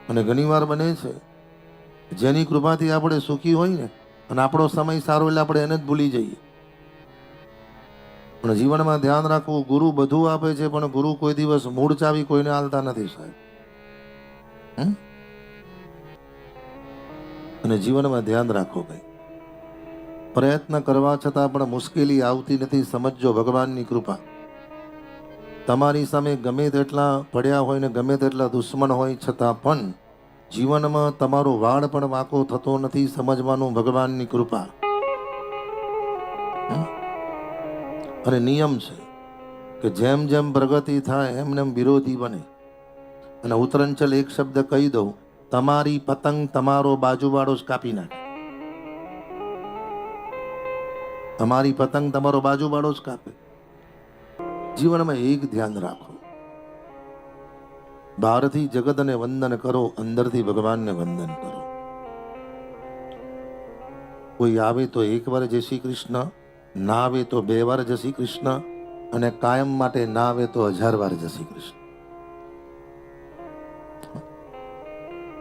અને ઘણીવાર બને છે જેની કૃપાથી આપણે સુખી હોય ને અને આપણો સમય સારો એટલે આપણે એને જ ભૂલી જઈએ. પણ જીવનમાં ધ્યાન રાખવું, ગુરુ બધું આપે છે પણ ગુરુ કોઈ દિવસ મૂળ ચાવી કોઈને આલતા નથી સાહેબ. અને જીવનમાં ધ્યાન રાખો ભાઈ, પ્રયત્ન કરવા છતાં પણ મુશ્કેલી આવતી નથી. સમજો ભગવાનની કૃપા. તમારી સામે ગમે તેટલા પડ્યા હોય ને ગમે તેટલા દુશ્મન હોય છતાં પણ જીવનમાં તમારો વાળ પણ વાંકો થતો નથી. સમજવાનું ભગવાનની કૃપા. અને નિયમ છે કે જેમ જેમ પ્રગતિ થાય એમ એમ વિરોધી બને. અને ઉત્તરંચલ એક શબ્દ કહી દઉં, તમારી પતંગ તમારો બાજુવાળો જ કાપી નાખે. તમારી પતંગ તમારો બાજુવાળો જ કાપે. જીવનમાં એક ધ્યાન રાખો, બહારથી જગતને વંદન કરો, અંદરથી ભગવાનને વંદન કરો. કોઈ આવે તો એક વાર જય શ્રી કૃષ્ણ, ના આવે તો 2 વાર જય શ્રી કૃષ્ણ, અને કાયમ માટે ના આવે તો 1000 વાર જય શ્રી કૃષ્ણ.